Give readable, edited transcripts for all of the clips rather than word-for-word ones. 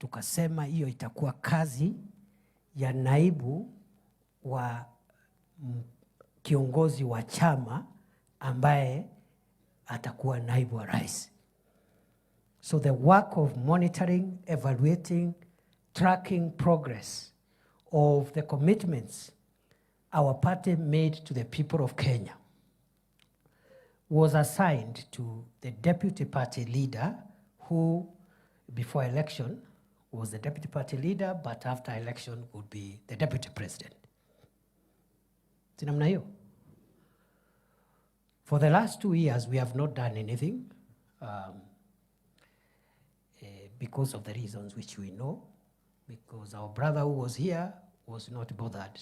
tukasema hiyo itakuwa kazi ya naibu wa kiongozi wa chama ambaye atakuwa naibu wa rais. So the work of monitoring, evaluating, tracking progress of the commitments our party made to the people of Kenya was assigned to the deputy party leader, who before election was the deputy party leader, but after election would be the deputy president. Sinamna hiyo? For the last 2 years, we have not done anything because of the reasons which we know, because our brother who was here was not bothered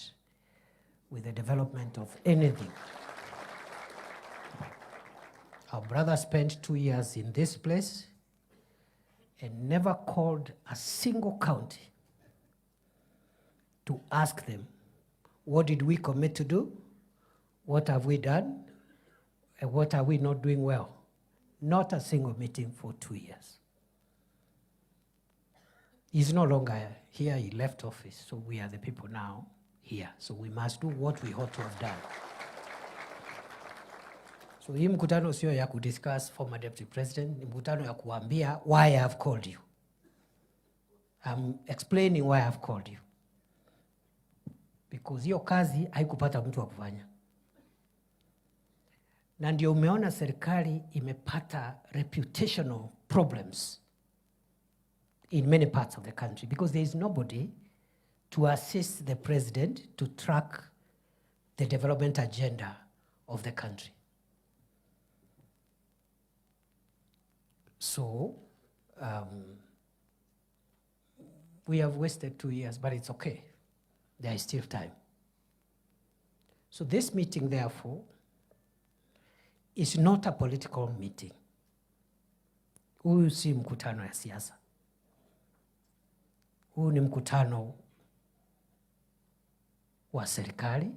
with the development of anything. Our brother spent 2 years in this place and never called a single county to ask them, what did we commit to do? What have we done? And what are we not doing well? Not a single meeting for 2 years. He's no longer here, he left office, so we are the people now here. So we must do what we ought to have done. So hii mkutano sio ya kudiscuss former deputy president, ni mkutano ya kuambia why I have called you. I'm explaining why I have called you. Because hiyo kazi haikupata mtu wa kufanya. Na ndio umeona serikali imepata reputational problems in many parts of the country, because there is nobody to assist the president to track the development agenda of the country. So, we have wasted 2 years, but it's okay. There is still time. So this meeting, therefore, is not a political meeting. Huu si mkutano ya siasa. Huu ni mkutano wa serikali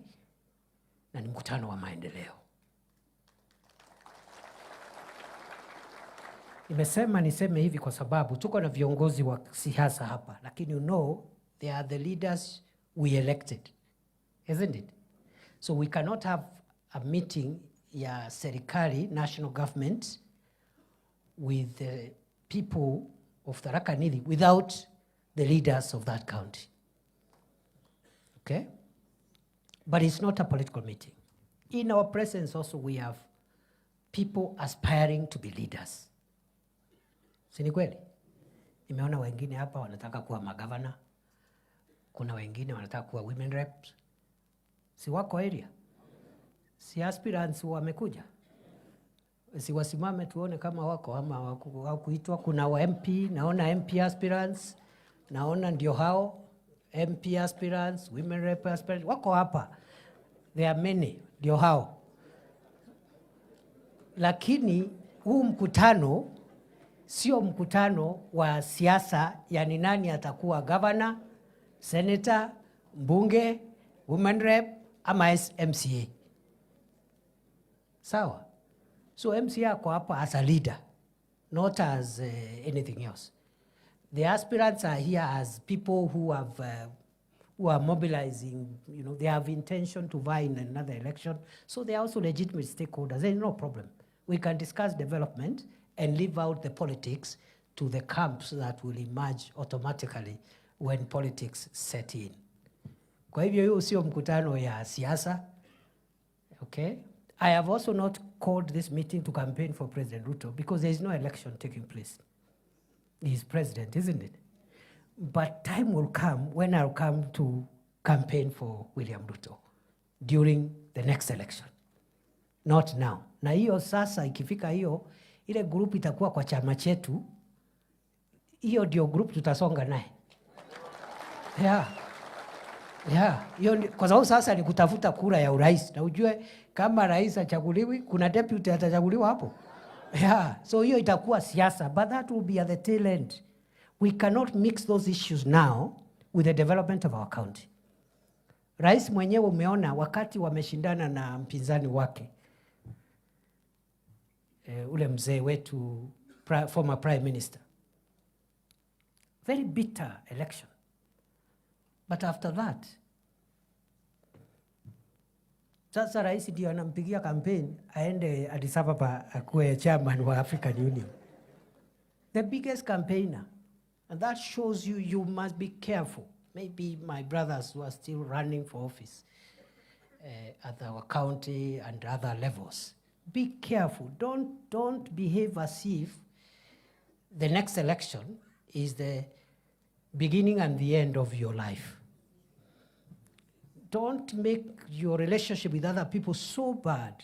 na ni mkutano wa maendeleo. Niseme hivi kwa sababu tuko na viongozi wa siasa hapa, lakini you know they are the leaders we elected, isn't it? So we cannot have a meeting ya serikali, national government, with the people of Tharaka Nithi without the leaders of that county. Okay? But it's not a political meeting. In our presence also we have people aspiring to be leaders. Si ni kweli? Nimeona wengine hapa wanataka kuwa magavana. Kuna wengine wanataka kuwa women reps. Si wako area? Si aspirants wamekuja? Si wasimame tuone kama wako ama hawakuitwa. Kuna wa MP, naona MP aspirants, naona ndio hao MP aspirants, women rep aspirants, wako hapa. There are many, ndio hao. Lakini huu mkutano sio mkutano wa siasa, yani nani atakuwa governor, senator, mbunge, women rep ama MCA. Sawa? So MCA ako hapa as a leader, not as anything else. The aspirants are here as people who are mobilizing, you know, they have intention to vie in another election. So they are also legitimate stakeholders. There is no problem. We can discuss development and leave out the politics to the camps that will emerge automatically when politics set in. Kwa hivyo hiyo sio mkutano ya siasa. Okay? I have also not called this meeting to campaign for President Ruto because there is no election taking place. He is president, isn't it? But time will come when I'll come to campaign for William Ruto during the next election. Not now. Na hiyo sasa ikifika hiyo, ile group itakuwa kwa chama chetu, hiyo ndio group tutasonga naye. Hiyo kwa sababu sasa ni kutafuta kura ya urais. Na ujue kama rais achaguliwi, kuna deputy atachaguliwa hapo. So hiyo itakuwa siasa, but that will be at the tail end. We cannot mix those issues now with the development of our county. Rais mwenyewe umeona wakati wameshindana na mpinzani wake, ule mzee wetu, former prime minister, Very bitter election. But after that, sasa rais ndio anampigia campaign aende Addis Ababa akuwe chairman wa African Union. The biggest campaigner. And that shows you must be careful. Maybe my brothers who are still running for office at our county and other levels, be careful. Don't behave as if the next election is the beginning and the end of your life. Don't make your relationship with other people so bad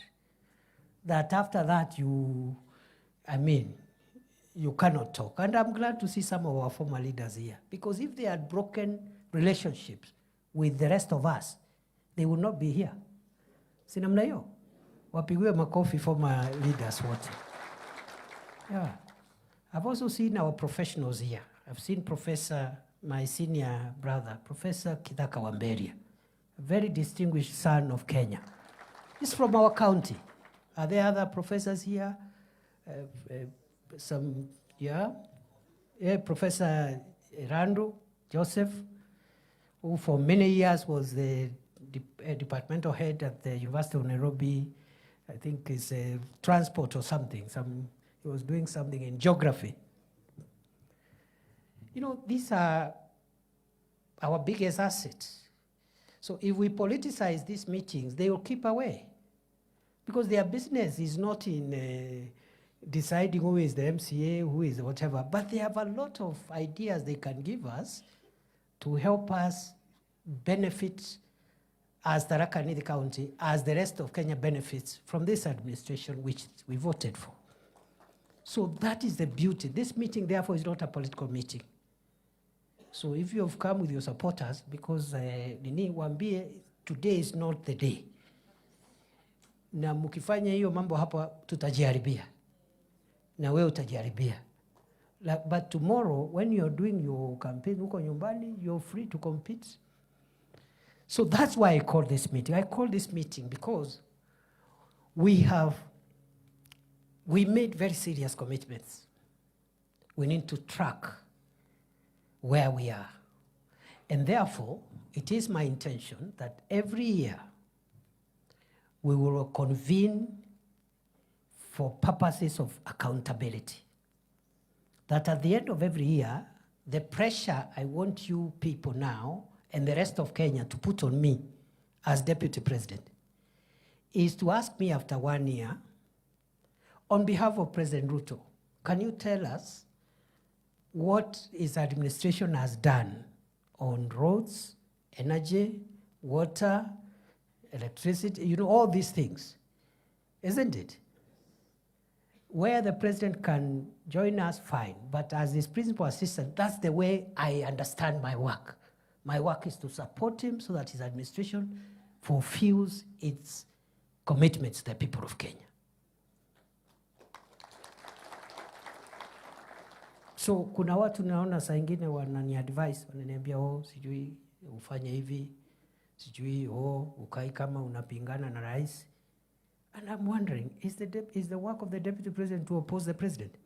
that after that you cannot talk. And I'm glad to see some of our former leaders here, because if they had broken relationships with the rest of us, they would not be here. Si namna hiyo? Wapigiwe makofi former leaders wote. Yeah. I've also seen our professionals here. I've seen my senior brother, Professor Kithaka Wamberia, a very distinguished son of Kenya. He's from our county. Are there other professors here? Professor Randu Joseph, who for many years was the departmental head at the University of Nairobi. I think is transport or something. He was doing something in geography. You know, these are our biggest assets. So if we politicize these meetings, they will keep away, because their business is not in deciding who is the MCA, who is whatever, but they have a lot of ideas they can give us to help us benefit as Tharaka Nithi County, as the rest of Kenya benefits from this administration which we voted for. So that is the beauty. This meeting, therefore, is not a political meeting. So if you have come with your supporters, because nini waambie, today is not the day. Na mukifanya hiyo mambo hapa, tutajiharibia. Na wewe utajiharibia. But tomorrow, when you're doing your campaign huko nyumbani, you're free to compete. So that's why I call this meeting. I call this meeting because we made very serious commitments. We need to track where we are. And therefore, it is my intention that every year we will convene for purposes of accountability. That at the end of every year, the pressure I want you people now and the rest of Kenya to put on me as Deputy President is to ask me after 1 year, on behalf of President Ruto, can you tell us what his administration has done on roads, energy, water, electricity, you know, all these things, isn't it? Where the president can join us, fine. But as his principal assistant, that's the way I understand my work. My work is to support him so that his administration fulfills its commitments to the people of Kenya. So kuna watu naona saa ingine wanani advice, wananiambia sijui ufanye hivi, sijui ukai kama unapingana na rais. And I'm wondering, is the work of the deputy president to oppose the president?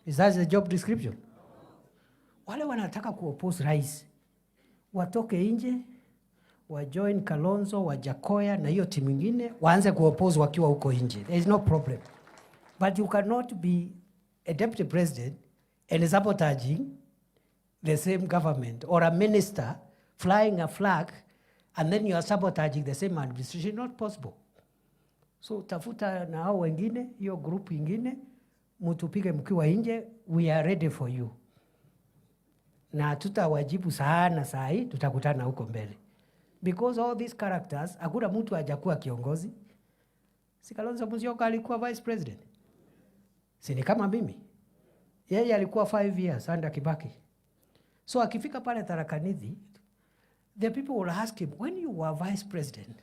Is that the job description? Wale wanataka kuoppose rais, watoke nje, wajoin Kalonzo, Wajakoya na hiyo timu ingine, waanze kuoppose wakiwa huko nje. There is no problem. But you cannot be a deputy president and sabotaging the same government, or a minister flying a flag and then you are sabotaging the same administration. Not possible. So tafuta na hao wengine, hiyo group ingine, mutupige mkiwa nje, we are ready for you. Na tutawajibu sana saa hii, tutakutana huko mbele. Because all these characters, hakuna mtu hajakuwa kiongozi. Si Kalonzo Musyoka alikuwa vice president? Si ni kama mimi? Yeye alikuwa 5 years under Kibaki. So akifika pale Tharaka Nithi, the people will ask him, when you were vice president,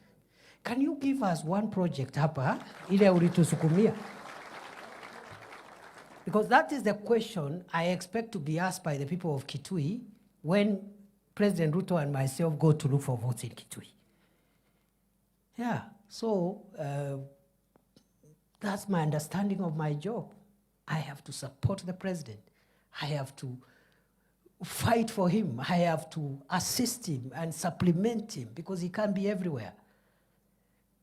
can you give us one project hapa ile ulitusukumia? Because that is the question I expect to be asked by the people of Kitui when President Ruto and myself go to look for votes in Kitui. Yeah, so that's my understanding of my job. I have to support the president. I have to fight for him. I have to assist him and supplement him because he can't be everywhere.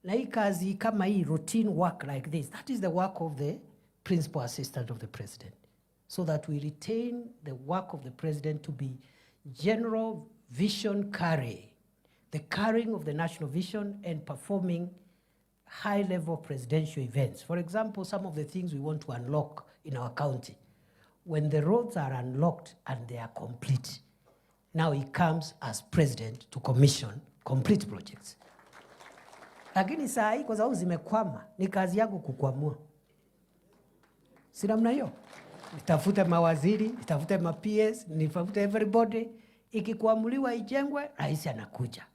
Na hii kazi kama hii routine work like this, that is the work of the principal assistant of the president, so that we retain the work of the president to be general vision carrying, the carrying of the national vision and performing high-level presidential events. For example, some of the things we want to unlock in our county. When the roads are unlocked and they are complete, now he comes as president to commission complete projects. Lakini saa hii kwa sababu zimekwama, ni kazi yangu kukwamua. Si namna hiyo? Nitafute mawaziri, nitafute ma-PS, nitafute everybody. Ikikwamuliwa ijengwe, rais anakuja.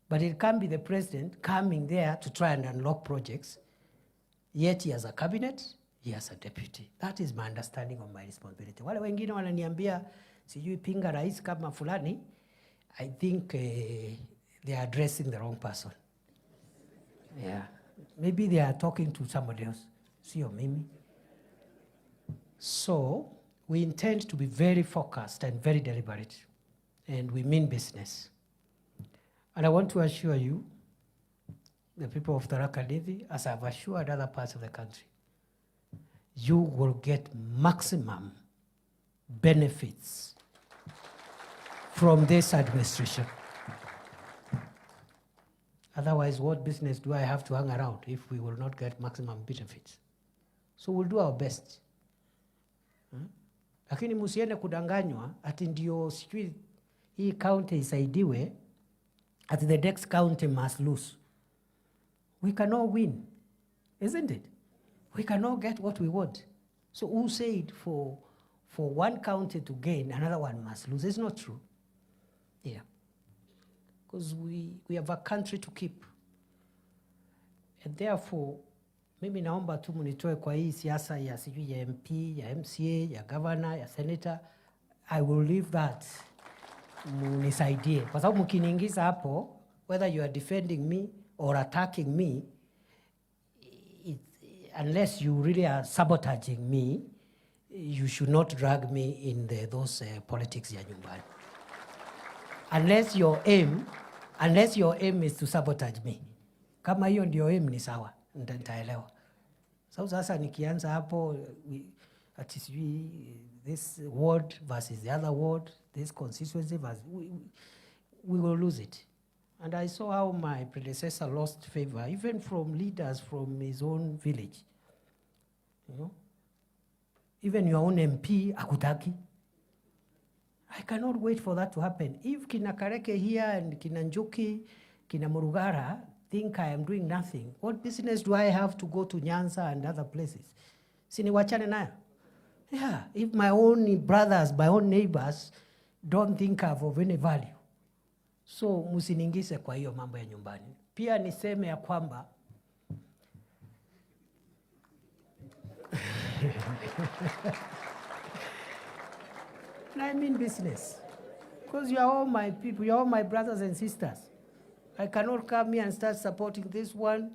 But it can't be the president coming there to try and unlock projects, yet he has a cabinet, he has a deputy. That is my understanding of my responsibility. Wale wengine wananiambia, sijui pinga rais kama fulani, I think they are addressing the wrong person. Yeah, maybe they are talking to somebody else. Sio mimi. So, we intend to be very focused and very deliberate, and we mean business. And I want to assure you, the people of Tharaka Nithi, as I've assured other parts of the country, you will get maximum benefits from this administration. Otherwise, what business do I have to hang around if we will not get maximum benefits? So we'll do our best. Lakini musiende kudanganywa ati ndio sijui hii county isaidiwe, at the next county must lose. We cannot win, isn't it? We cannot get what we want. So who said for one county to gain, another one must lose? It's not true. Yeah. Because we have a country to keep. And therefore, mimi naomba tu munitoe kwa hii siasa ya sijui ya MP, ya MCA, ya governor, ya senator. I will leave that. Munisaidie. Kwa sababu mkiniingiza hapo, whether you are defending me or attacking me, unless you really are sabotaging me, you should not drag me in those politics ya nyumbani. Unless your aim is to sabotage me. Kama hiyo ndio aim ni sawa, nitaelewa. So sasa nikianza hapo, ati sijui this ward versus the other ward, this constituency versus, we will lose it. And I saw how my predecessor lost favor, even from leaders from his own village. You know? Even your own MP, akutaki. I cannot wait for that to happen. If Kina Kareke here and Kina Njuki, Kina Murugara think I am doing nothing, what business do I have to go to Nyanza and other places? Sini wachane nayo? Yeah, if my own brothers, my own neighbors don't think I'm of any value. So musiningise kwa hiyo mambo ya nyumbani. Pia niseme ya kwamba and I mean business. Because you are all my people, you are all my brothers and sisters. I cannot come here and start supporting this one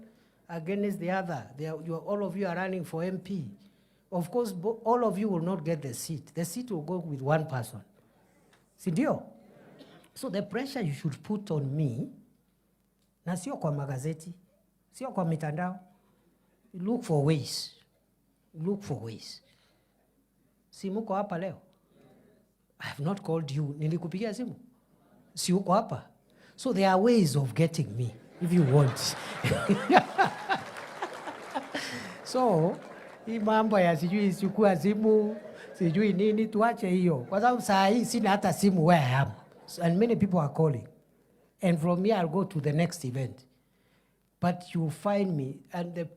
against the other. All of you are running for MP. Of course, all of you will not get the seat. The seat will go with one person. Sindio? So the pressure you should put on me, na sio kwa magazeti, sio kwa mitandao, look for ways. Look for ways. Si muko hapa leo? I have not called you. Nilikupigia simu? Si uko hapa? So there are ways of getting me, if you want. So, hii mambo ya sijui chukua simu, sijui nini, tuache hiyo. Kwa sababu saa hii sina hata simu where I am. And many people are calling. And from here I'll go to the next event. But you find me, and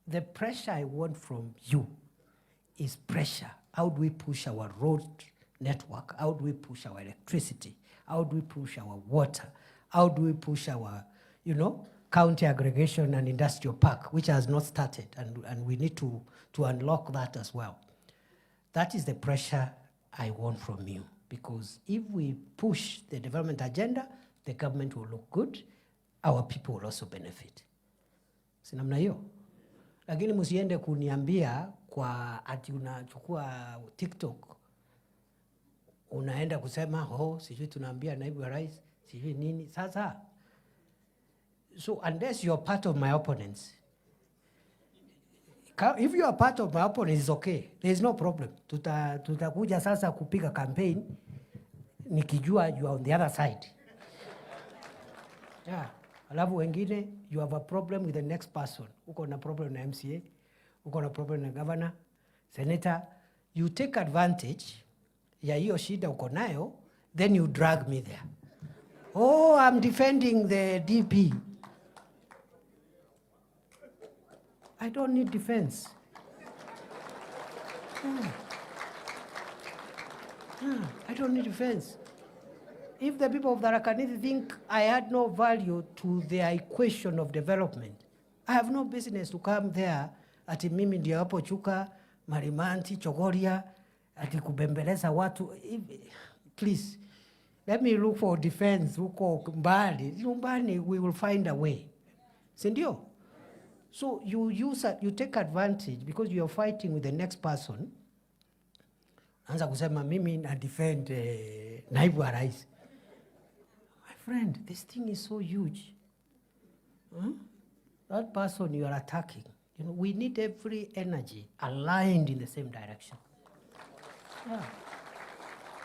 the pressure I want from you is pressure. How do we push our road network? How do we push our electricity? How do we push our water? How do we push our, county aggregation and industrial park, which has not started, and we need to unlock that as well. That is the pressure I want from you, because if we push the development agenda, the government will look good, our people will also benefit. Sinamna hiyo? Lakini musiende kuniambia kwa ati unachukua TikTok, unaenda kusema sijui tunaambia naibu wa rais sijui nini. Sasa so unless you're part of my opponents, if you are part of my opponents, it's okay, there is no problem. Tutakuja sasa kupiga campaign nikijua you are on the other side. Yeah. Alafu wengine, you have a problem with the next person. Uko na problem na MCA, uko na problem na governor, senator. You take advantage ya hiyo shida uko nayo, then you drag me there. I'm defending the DP. I don't need defense. I don't need defense. If the people of Tharaka Nithi think I had no value to their equation of development, I have no business to come there ati mimi ndio hapo Chuka, Marimanti, Chogoria, ati kubembeleza watu. Please, let me look for defense huko mbali. Nyumbani, we will find a way. Sindio? So you take advantage because you are fighting with the next person. Anza kusema mimi na defend naibu wa rais. My friend, this thing is so huge. That person you are attacking, we need every energy aligned in the same direction. Yeah.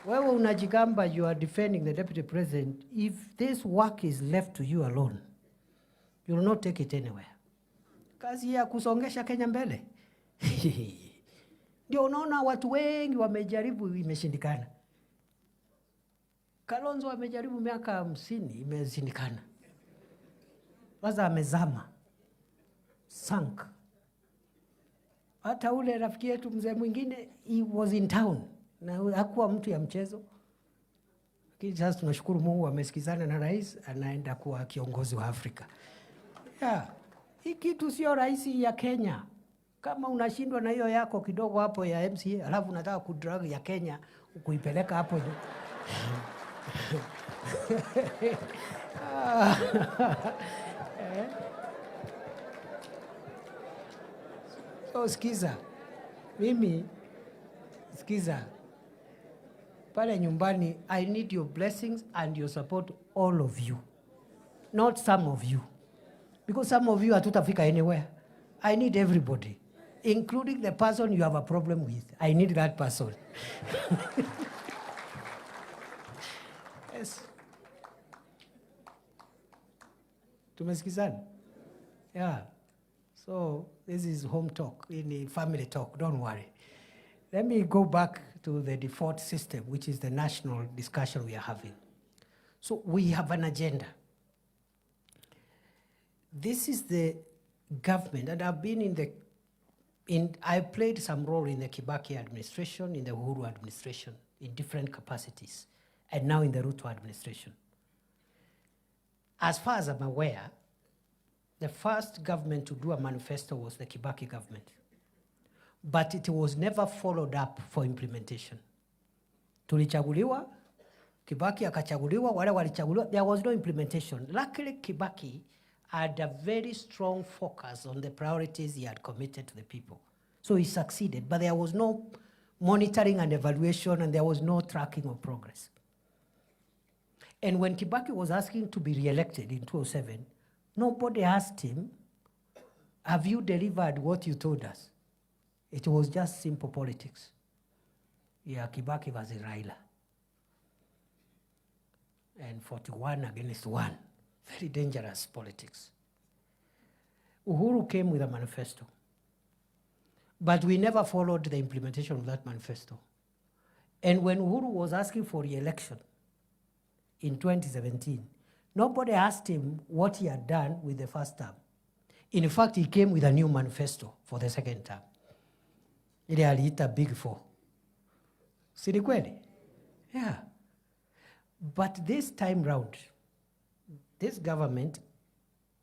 Wewe unajigamba you are defending the deputy president. If this work is left to you alone, you will not take it anywhere. Kazi ya kusongesha Kenya mbele. Ndio unaona watu wengi wamejaribu imeshindikana. Kalonzo amejaribu miaka 50 imeshindikana. Waza amezama. Sank. Hata ule rafiki yetu mzee mwingine, he was in town. Na hakuwa mtu ya mchezo. Lakini sasa tunashukuru Mungu amesikizana na rais, anaenda kuwa kiongozi wa Afrika. Yeah. Hii kitu sio rais ya Kenya. Kama unashindwa na hiyo yako kidogo hapo ya MCA, alafu unataka kudrag ya Kenya kuipeleka hapo. So sikiza. Mimi sikiza. Pale nyumbani, I need your blessings and your support, all of you. Not some of you. Because some of you hatutafika anywhere. I need everybody, including the person you have a problem with. I need that person. Yes. Tumesikizana? Yeah. So this is home talk, in family talk, don't worry. Let me go back to the default system, which is the national discussion we are having. So we have an agenda. This is the government, and I've been I played some role in the Kibaki administration, in the Uhuru administration, in different capacities, and now in the Ruto administration. As far as I'm aware, the first government to do a manifesto was the Kibaki government. But it was never followed up for implementation. Tulichaguliwa, Kibaki akachaguliwa, wale walichaguliwa, there was no implementation. Luckily, Kibaki had a very strong focus on the priorities he had committed to the people. So he succeeded, but there was no monitoring and evaluation, and there was no tracking of progress. And when Kibaki was asking to be re-elected in 2007, nobody asked him, have you delivered what you told us? It was just simple politics. Yeah, Kibaki versus Raila. And 41 against 1. Very dangerous politics. Uhuru came with a manifesto. But we never followed the implementation of that manifesto. And when Uhuru was asking for re-election in 2017, nobody asked him what he had done with the first term. In fact, he came with a new manifesto for the second term. Ile aliita Big Four. Si ni kweli? Yeah. But this time round, this government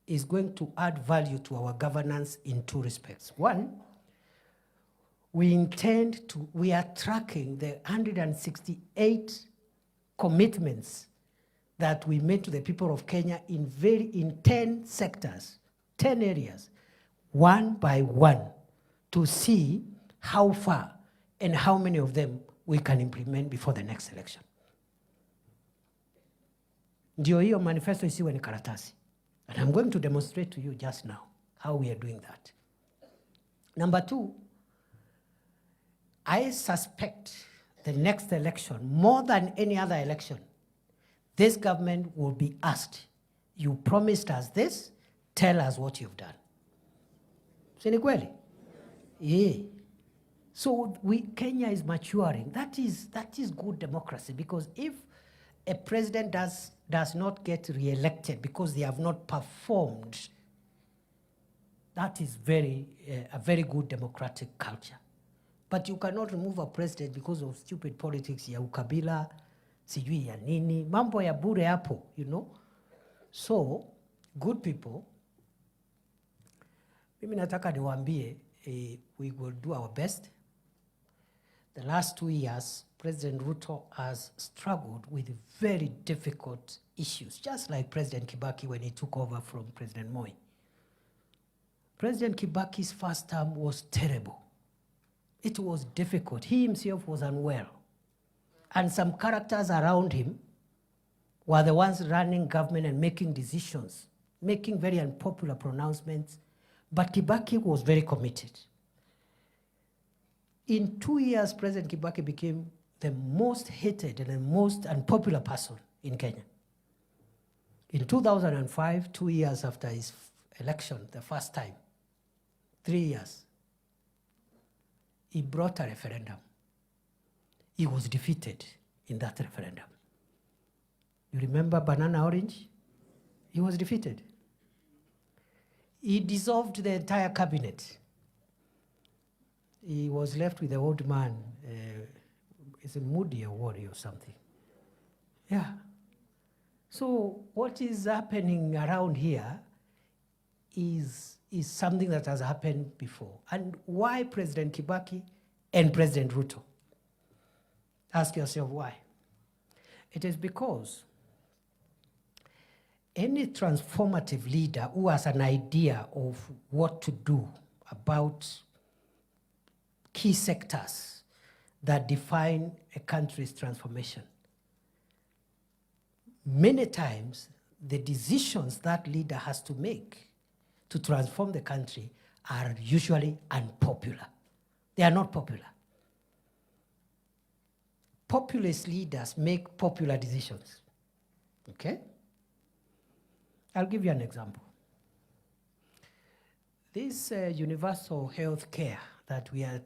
is going to add value to our governance in two respects. One, we are tracking the 168 commitments that we made to the people of Kenya in 10 sectors, 10 areas, one by one, to see how far and how many of them we can implement before the next election. Ndio hiyo manifesto isiwe ni karatasi. And I'm going to demonstrate to you just now how we are doing that. Number 2, I suspect the next election, more than any other election, this government will be asked, you promised us this, tell us what you've done. Si ni kweli? Yeah. So Kenya is maturing. That is good democracy, because if a president does not get re-elected because they have not performed, that is a very good democratic culture. But you cannot remove a president because of stupid politics ya ukabila, sijui ya nini, mambo ya bure hapo, you know. So, good people, mimi nataka niwaambie, we will do our best. The last 2 years, President Ruto has struggled with very difficult issues, just like President Kibaki when he took over from President Moi. President Kibaki's first term was terrible. It was difficult. He himself was unwell. And some characters around him were the ones running government and making decisions, making very unpopular pronouncements. But Kibaki was very committed. In 2 years, President Kibaki became the most hated and the most unpopular person in Kenya. In 2005, 2 years after his election, the first time, 3 years, he brought a referendum. He was defeated in that referendum. You remember Banana Orange? He was defeated. He dissolved the entire cabinet. He was left with the old man, it's a Moody Award or something. Yeah. So what is happening around here is something that has happened before. And why President Kibaki and President Ruto? Ask yourself why. It is because any transformative leader who has an idea of what to do about key sectors that define a country's transformation, many times the decisions that leader has to make to transform the country are usually unpopular. They are not popular. Populist leaders make popular decisions. Okay? I'll give you an example. This universal health care that we are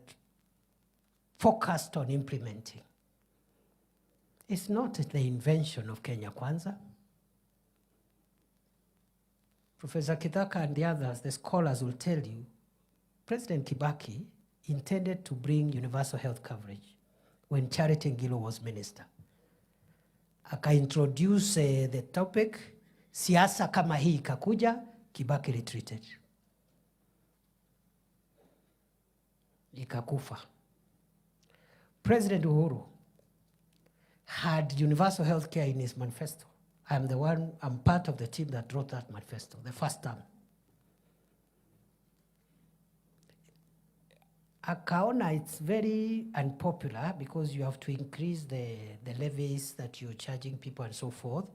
focused on implementing is not the invention of Kenya Kwanza. Professor Kithaka and the others, the scholars, will tell you, President Kibaki intended to bring universal health coverage when Charity Ngilo was minister. Aka-introduce the topic, siasa kama hii ikakuja, Kibaki retreated. Ikakufa. President Uhuru had universal health care in his manifesto. I'm part of the team that wrote that manifesto, the first term. Akaona it's very unpopular because you have to increase the levies that you're charging people and so forth.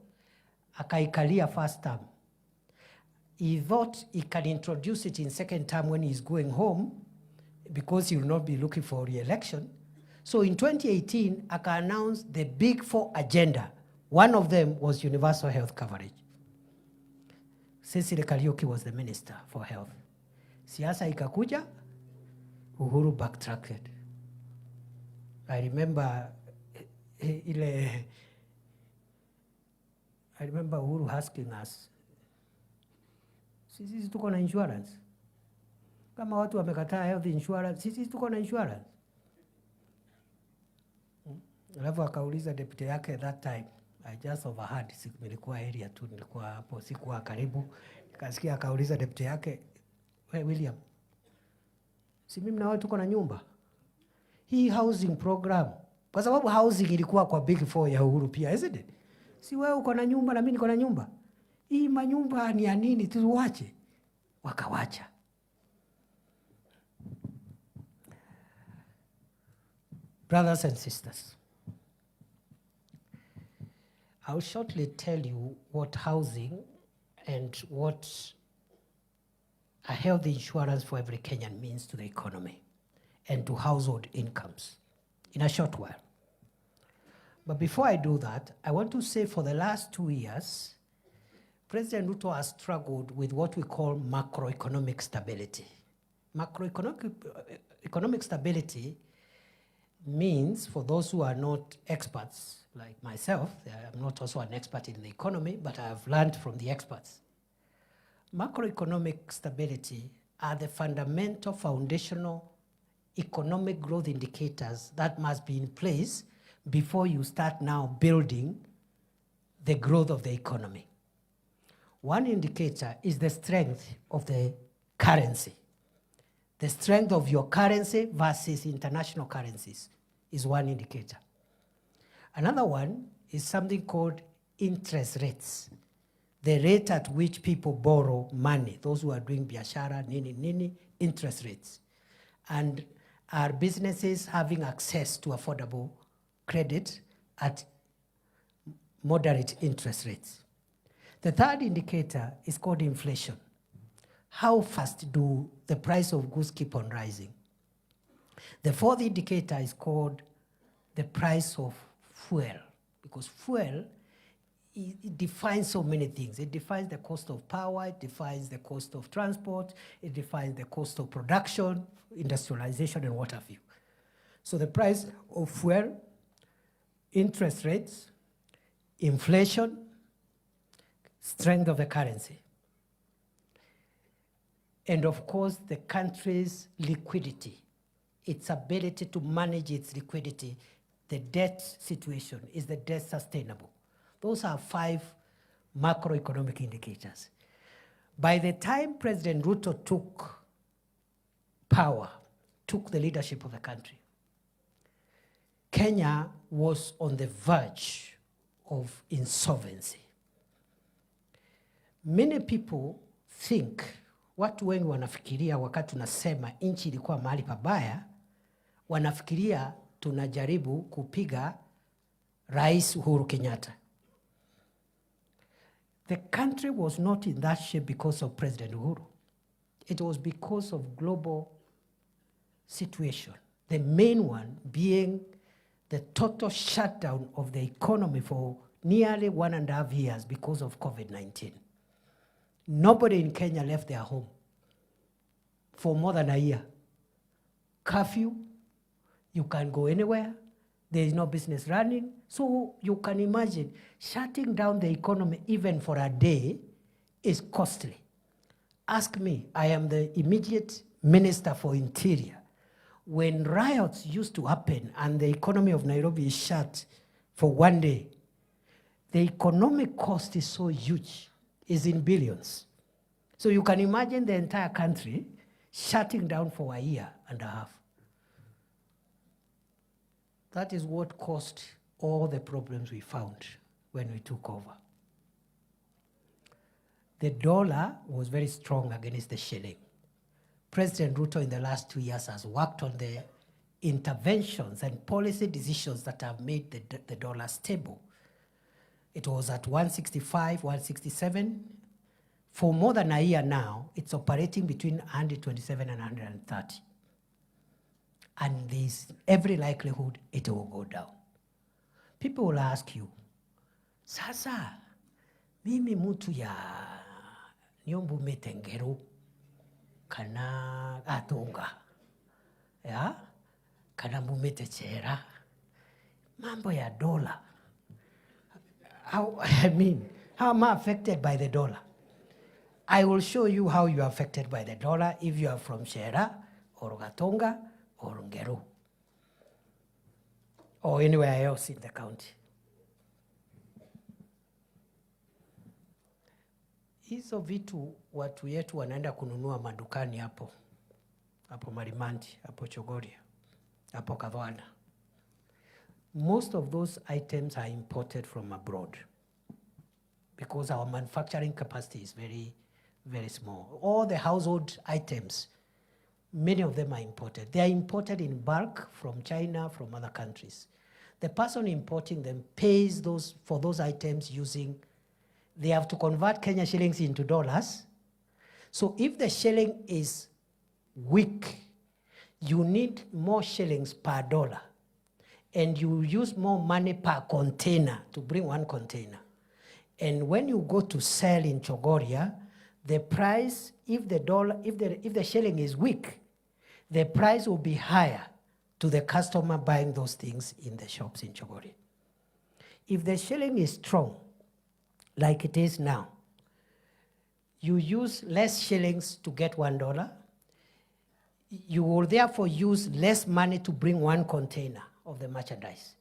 Akaikalia first term. He thought he can introduce it in second term when he's going home because he will not be looking for re-election. So in 2018, Aka announced the Big Four agenda. One of them was universal health coverage. Cecily Kariuki was the minister for health. Siasa ikakuja, Uhuru backtracked. I remember Uhuru asking us, sisi tuko na insurance? Kama watu wamekataa health insurance, sisi tuko na insurance? Alafu akauliza deputy yake that time, I just overheard, nilikuwa area tu, nilikuwa hapo, sikuwa karibu. Nikasikia akauliza deputy yake, "Hey William, si mimi na wewe tuko na nyumba? Hii housing program." Kwa sababu housing ilikuwa kwa Big Four ya Uhuru pia, isn't it? Si wewe uko na nyumba na mimi niko na nyumba. Hii manyumba ni ya nini, tuwache? Wakawacha. Brothers and sisters, I'll shortly tell you what housing and what a health insurance for every Kenyan means to the economy and to household incomes in a short while. But before I do that, I want to say for the last 2 years, President Ruto has struggled with what we call macroeconomic stability. Economic stability means, for those who are not experts like myself, I'm not also an expert in the economy, but I have learned from the experts. Macroeconomic stability are the fundamental foundational economic growth indicators that must be in place before you start now building the growth of the economy. One indicator is the strength of the currency. The strength of your currency versus international currencies is one indicator. Another one is something called interest rates. The rate at which people borrow money, those who are doing biashara, nini, interest rates. And are businesses having access to affordable credit at moderate interest rates? The third indicator is called inflation. How fast do the price of goods keep on rising? The fourth indicator is called the price of fuel, because fuel, it defines so many things. It defines the cost of power, it defines the cost of transport, it defines the cost of production, industrialization, and what have you. So the price of fuel, interest rates, inflation, strength of the currency, and of course the country's liquidity, its ability to manage its liquidity. The debt situation, is the debt sustainable? Those are 5 macroeconomic indicators. By the time President Ruto took power, took the leadership of the country, Kenya was on the verge of insolvency. Many people think, watu wengi wanafikiria wakati tunasema nchi ilikuwa mahali pabaya, wanafikiria tunajaribu kupiga Rais Uhuru Kenyatta. The country was not in that shape because of President Uhuru. It was because of global situation. The main one being the total shutdown of the economy for nearly 1.5 years because of COVID-19. Nobody in Kenya left their home for more than a year. Curfew, you can't go anywhere. There is no business running. So you can imagine shutting down the economy even for a day is costly. Ask me, I am the immediate Minister for Interior. When riots used to happen and the economy of Nairobi is shut for one day, the economic cost is so huge, is in billions. So you can imagine the entire country shutting down for 1.5 years. That is what caused all the problems we found when we took over. The dollar was very strong against the shilling. President Ruto in the last 2 years has worked on the interventions and policy decisions that have made the dollar stable. It was at 165, 167. For more than 1 year now, it's operating between 127 and 130. And there's every likelihood it will go down. People will ask you, sasa, mimi mutu ya nyumbu metengero kana atunga, ya? Kana mumete chera, mambo ya dollar. How am I affected by the dollar? I will show you how you are affected by the dollar if you are from Shera or Gatonga or Ngeru or anywhere else in the county. Hizo vitu watu yetu wanaenda kununua madukani hapo Marimanti, hapo Chogoria, hapo Kavana. Most of those items are imported from abroad because our manufacturing capacity is very, very small. All the household items many of them are imported. They are imported in bulk from China, from other countries. The person importing them pays for those items using, they have to convert Kenya shillings into dollars. So if the shilling is weak, you need more shillings per dollar. And you use more money per container to bring one container. And when you go to sell in Chogoria, the price, if the shilling is weak, the price will be higher to the customer buying those things in the shops in Chogoria. If the shilling is strong, like it is now, you use less shillings to get $1. You will therefore use less money to bring one container of the merchandise.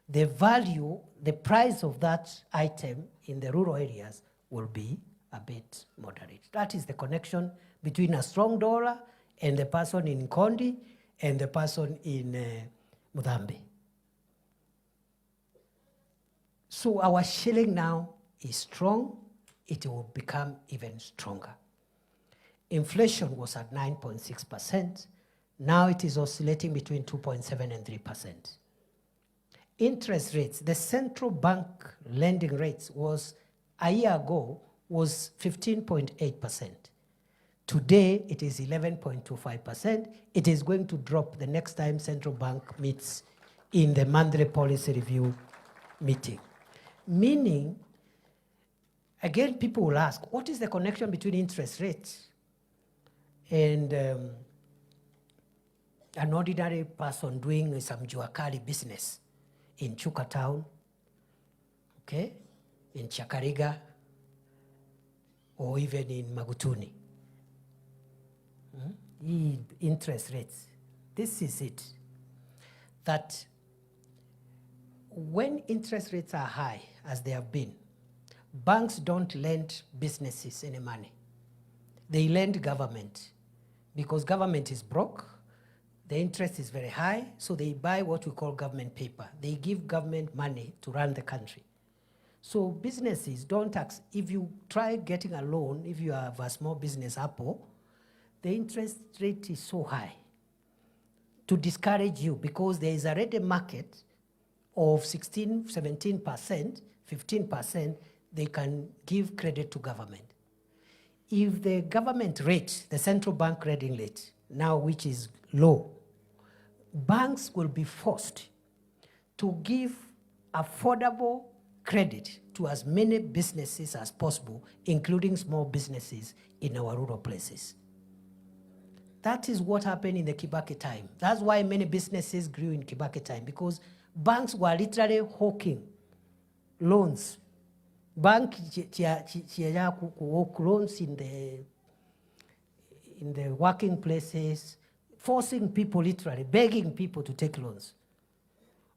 The value, the price of that item in the rural areas will be a bit moderate. That is the connection between a strong dollar and the person in Kondi and the person in Mudambe. So our shilling now is strong. It will become even stronger. Inflation was at 9.6%. Now it is oscillating between 2.7 and 3%. Interest rates, the central bank lending rates was, a year ago, was 15.8%. Today, it is 11.25%. It is going to drop the next time central bank meets in the monthly policy review meeting. Meaning, again, people will ask, what is the connection between interest rates and an ordinary person doing some juakali business in Chuka town, okay, in Chakariga, or even in Magutuni? Interest rates. This is it. That when interest rates are high, as they have been, banks don't lend businesses any money. They lend government because government is broke, the interest is very high, so they buy what we call government paper. They give government money to run the country. So businesses don't tax. If you try getting a loan, if you have a small business, Apple, the interest rate is so high to discourage you because there is already a market of 16, 17%, 15%, they can give credit to government. If the government rate, the central bank credit rate, now which is low, banks will be forced to give affordable credit to as many businesses as possible, including small businesses in our rural places. That is what happened in the Kibaki time. That's why many businesses grew in Kibaki time, because banks were literally hawking loans. Bank loans in the working places, forcing people, literally begging people to take loans.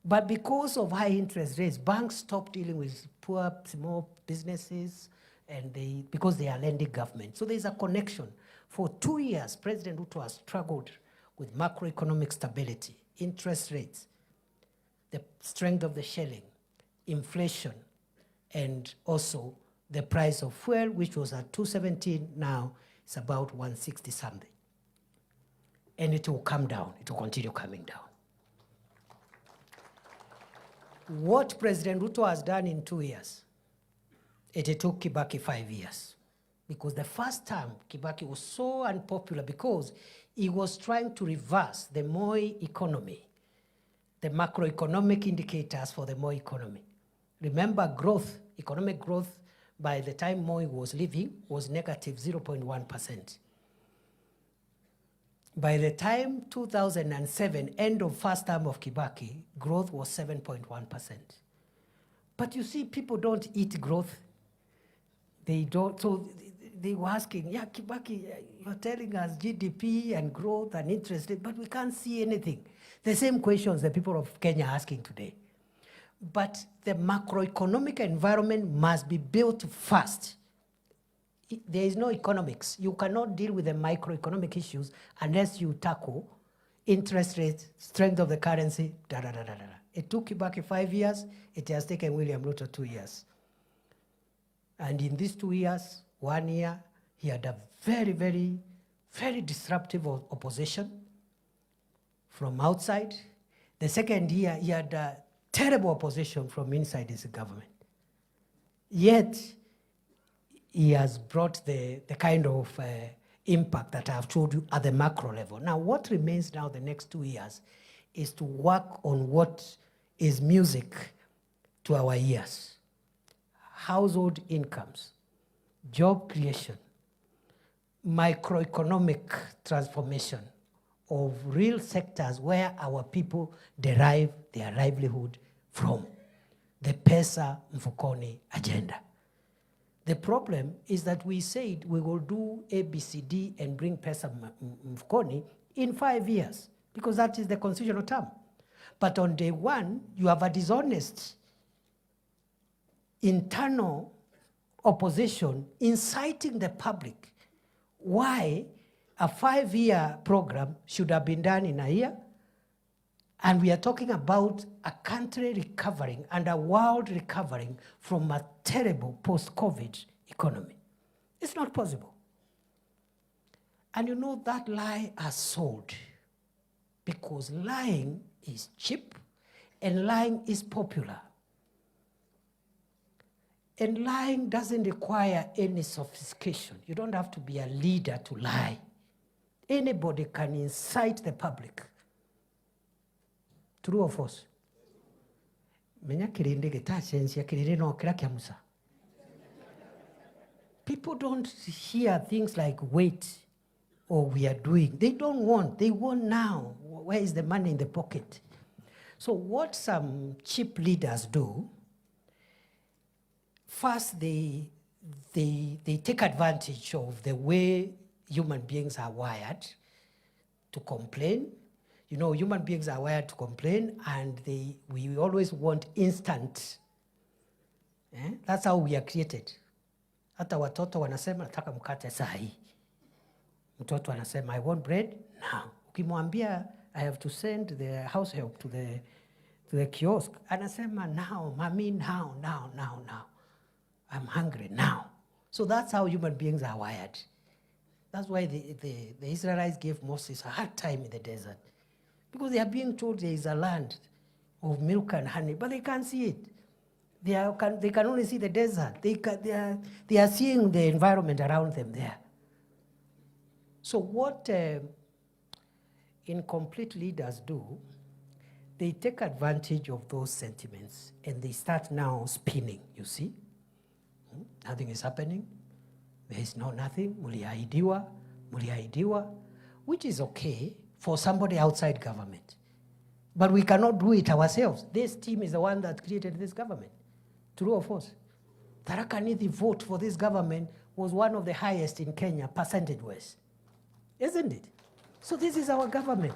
But because of high interest rates, banks stopped dealing with poor small businesses, and because they are lending government. So there's a connection. For 2 years, President Ruto has struggled with macroeconomic stability, interest rates, the strength of the shilling, inflation, and also the price of fuel, which was at 217, now it's about 160 something. And it will come down, it will continue coming down. What President Ruto has done in 2 years, it took Kibaki 5 years. Because the first time, Kibaki was so unpopular because he was trying to reverse the Moi economy, the macroeconomic indicators for the Moi economy. Remember, growth, economic growth, by the time Moi was leaving, was negative 0.1%. By the time 2007, end of first term of Kibaki, growth was 7.1%. But you see, people don't eat growth. They don't, so they were asking, yeah, Kibaki, you're telling us GDP and growth and interest rate, but we can't see anything. The same questions the people of Kenya are asking today. But the macroeconomic environment must be built first. There is no economics. You cannot deal with the microeconomic issues unless you tackle interest rates, strength of the currency, da da da da da. It took Kibaki 5 years. It has taken William Ruto 2 years. And in these 2 years, 1 year, he had a very, very very disruptive opposition from outside. The second year, he had terrible opposition from inside his government. Yet, he has brought the kind of impact that I've told you at the macro level. Now, what remains now the next 2 years is to work on what is music to our ears. Household incomes, job creation, microeconomic transformation of real sectors where our people derive their livelihood from. The pesa mfukoni agenda. The problem is that we said we will do ABCD and bring pesa mfukoni in 5 years, because that is the constitutional term. But on day one, you have a dishonest internal opposition inciting the public why a 5-year program should have been done in a year. And we are talking about a country recovering and a world recovering from a terrible post-COVID economy. It's not possible. And you know that lie has sold, because lying is cheap and lying is popular. And lying doesn't require any sophistication. You don't have to be a leader to lie. Anybody can incite the public. True or false? People don't hear things like wait or we are doing. They don't want. They want now. Where is the money in the pocket? So what some cheap leaders do, first they take advantage of the way human beings are wired to complain. You know, human beings are wired to complain, and we always want instant. That's how we are created. Hata watoto wanasema nataka mkate saa hii. Mtoto anasema I want bread now. Ukimwambia I have to send the house help to the kiosk, anasema now, mommy, now. I'm hungry now. So that's how human beings are wired. That's why the Israelites gave Moses a hard time in the desert, because they are being told there is a land of milk and honey, but they can't see it. They can only see the desert. They are seeing the environment around them there. So what incomplete leaders do, they take advantage of those sentiments and they start now spinning, you see. Nothing is happening. There is nothing. Muliahidiwa, which is okay for somebody outside government. But we cannot do it ourselves. This team is the one that created this government. True or false? Tharaka Nithi vote for this government was one of the highest in Kenya, percentage-wise. Isn't it? So this is our government.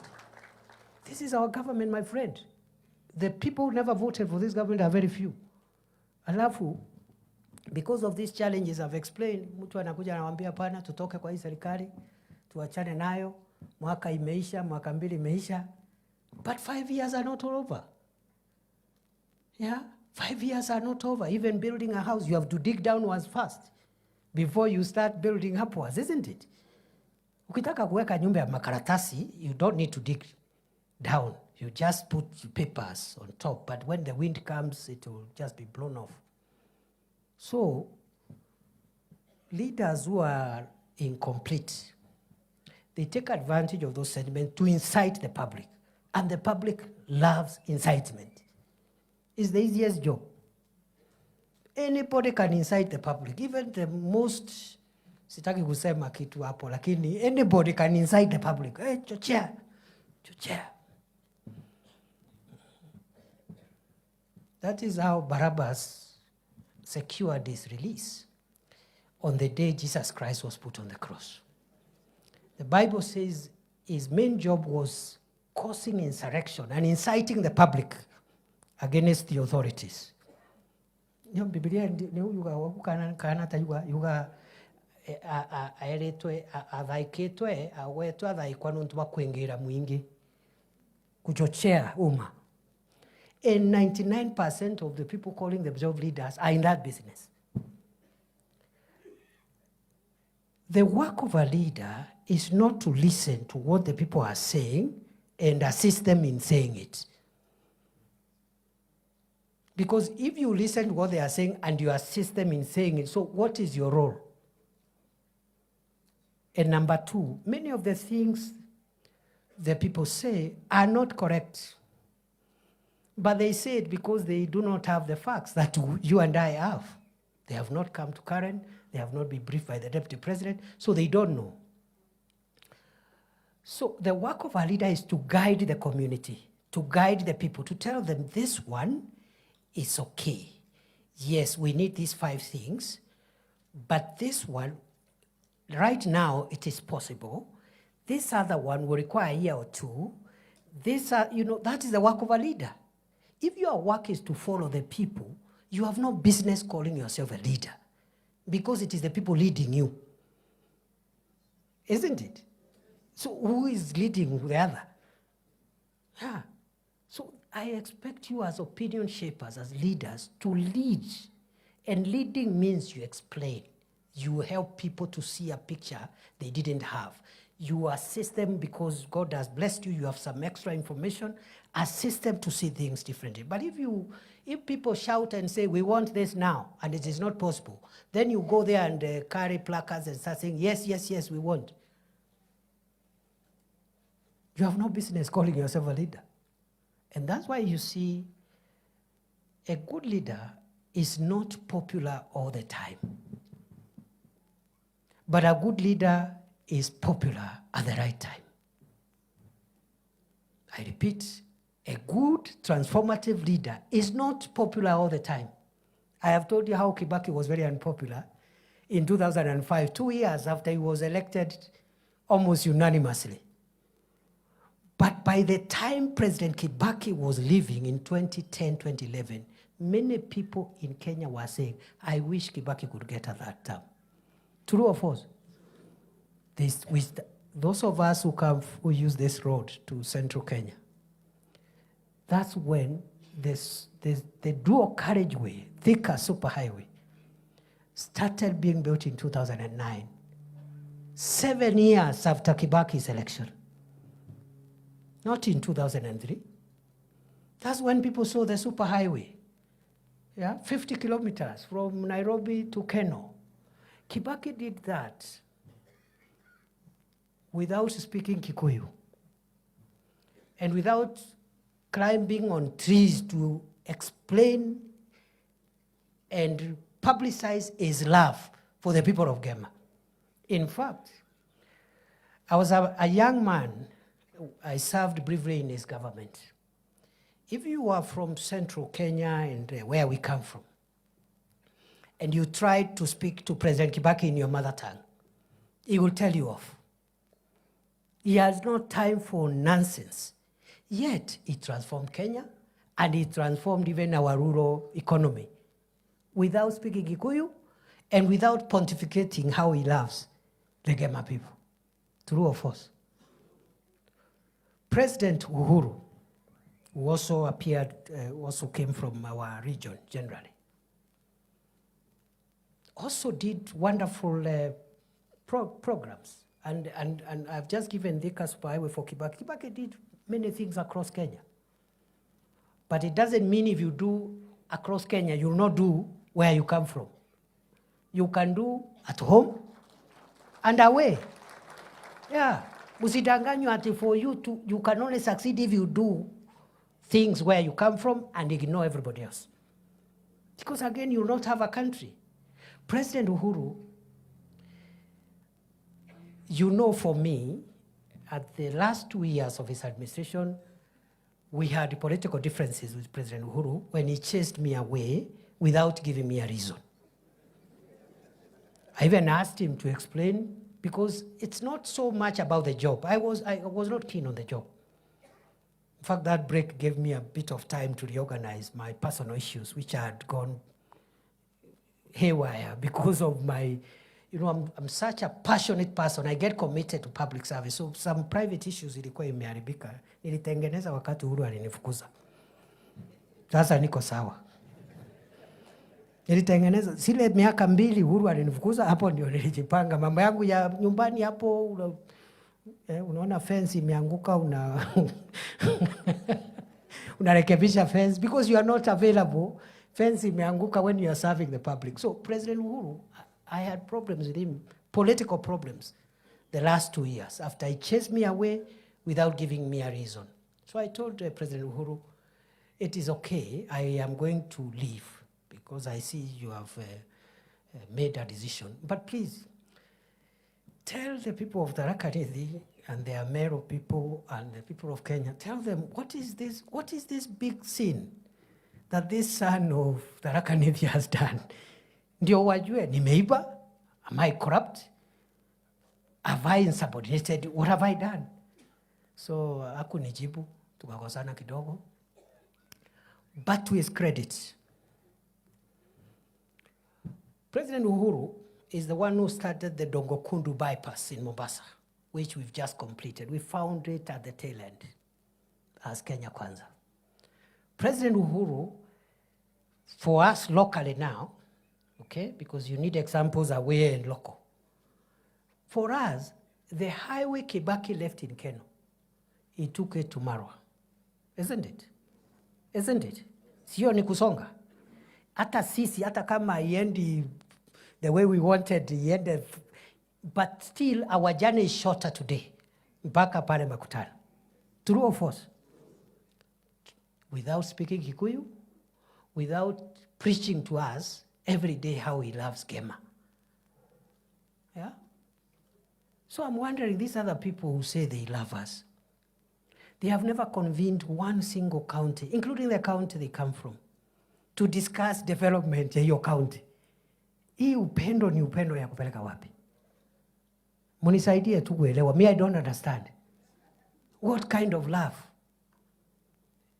This is our government, my friend. The people who never voted for this government are very few. Alafu, because of these challenges I've explained, mtu anakuja anawambia pana, tutoke kwa hii serikali, tuachane nayo, mwaka imeisha, mwaka mbili imeisha. But 5 years are not all over. Yeah? 5 years are not over. Even building a house, you have to dig downwards first before you start building upwards, isn't it? Ukitaka kuweka nyumba ya makaratasi, you don't need to dig down. You just put papers on top, but when the wind comes, it will just be blown off. So, leaders who are incomplete, they take advantage of those sentiments to incite the public. And the public loves incitement. It's the easiest job. Anybody can incite the public, even the most, sitaki kusema kitu hapo, lakini anybody can incite the public. Hey, chochea. That is how Barabbas secured his release on the day Jesus Christ was put on the cross. The Bible says his main job was causing insurrection and inciting the public against the authorities. Biblia yuga aeretwe athaikitwe awetwe athaikwa nuntu wa kwingira mwingi kuchochea umma. And 99% of the people calling themselves leaders are in that business. The work of a leader is not to listen to what the people are saying and assist them in saying it. Because if you listen to what they are saying and you assist them in saying it, so what is your role? And number two, many of the things the people say are not correct. But they say it because they do not have the facts that you and I have. They have not come to Karen, they have not been briefed by the deputy president, so they don't know. So the work of a leader is to guide the community, to guide the people, to tell them this one is okay. Yes, we need these 5 things, but this one, right now it is possible. This other one will require a year or 2. This, that is the work of a leader. If your work is to follow the people, you have no business calling yourself a leader because it is the people leading you. Isn't it? So who is leading the other? Yeah. So I expect you as opinion shapers, as leaders, to lead. And leading means you explain. You help people to see a picture they didn't have. You assist them because God has blessed you, you have some extra information, assist them to see things differently. But if people shout and say, we want this now, and it is not possible, then you go there and carry placards and start saying, yes, yes, yes, we want. You have no business calling yourself a leader. And that's why you see a good leader is not popular all the time. But a good leader is popular at the right time. I repeat, a good transformative leader is not popular all the time. I have told you how Kibaki was very unpopular in 2005, 2 years after he was elected almost unanimously. But by the time President Kibaki was leaving in 2010, 2011, many people in Kenya were saying, I wish Kibaki could get at that term. True or false? Those of us who use this road to central Kenya, that's when the dual carriageway, Thika superhighway, started being built in 2009, 7 years after Kibaki's election. Not in 2003. That's when people saw the superhighway. Yeah, 50 kilometers from Nairobi to Keno. Kibaki did that without speaking Kikuyu and without climbing on trees to explain and publicize his love for the people of Gema. In fact, I was a young man. I served briefly in his government. If you are from central Kenya and where we come from, and you try to speak to President Kibaki in your mother tongue, he will tell you off. He has no time for nonsense. Yet, he transformed Kenya, and he transformed even our rural economy without speaking Kikuyu and without pontificating how he loves the Gema people. True or false? President Uhuru, who also appeared, also came from our region generally, also did wonderful programs. And I've just given the superhighway for Kibaki. Kibaki did many things across Kenya. But it doesn't mean if you do across Kenya, you'll not do where you come from. You can do at home and away. Yeah. Usidanganywa ati for you can only succeed if you do things where you come from and ignore everybody else. Because again, you'll not have a country. President Uhuru, for me, at the last 2 years of his administration, we had political differences with President Uhuru when he chased me away without giving me a reason. I even asked him to explain, because it's not so much about the job. I was not keen on the job. In fact, that break gave me a bit of time to reorganize my personal issues, which had gone haywire because of my, I'm such a passionate person. I get committed to public service. So some private issues ilikuwa imeharibika. Nilitengeneza wakati Uhuru alinifukuza. Sasa niko sawa. Nilitengeneza zile miaka 2 Uhuru alinifukuza, hapo ndio nilijipanga mambo yangu ya nyumbani hapo, Unaona fence imeanguka, unarekebisha fence because you are not available. Fence imeanguka when you are serving the public. So President Uhuru, I had problems with him, political problems, the last 2 years after he chased me away without giving me a reason. So I told President Uhuru, it is okay, I am going to leave because I see you have made a decision. But please, tell the people of Tharaka Nithi and their Meru people and the people of Kenya, tell them, what is this big sin that this son of Tharaka Nithi has done? Ndio wajue, nimeiba? Am I corrupt? Have I insubordinated? What have I done? So, hakunijibu, tukakosana kidogo. But to his credit, President Uhuru is the one who started the Dongokundu bypass in Mombasa, which we've just completed. We found it at the tail end as Kenya Kwanza. President Uhuru, for us locally now, okay, because you need examples away and local. For us, the highway Kibaki left in Keno, he took it to Marwa. Isn't it? Isn't it? Sio ni kusonga. Hata sisi, hata kama iendi the way we wanted, iende, but still our journey is shorter today. Mpaka pale Makutano. True or false? Without speaking Kikuyu, without preaching to us every day how he loves Gema. Yeah? So I'm wondering, these other people who say they love us, they have never convened one single county, including the county they come from, to discuss development in your county. Hii upendo ni upendo ya kupeleka wapi? Munisaidie tu kuelewa. Me, I don't understand. What kind of love?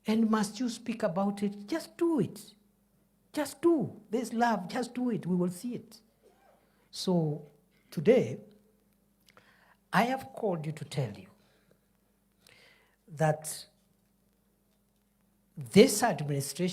And must you speak about it? Just do it. Just do. This love, just do it. We will see it. So today, I have called you to tell you that this administration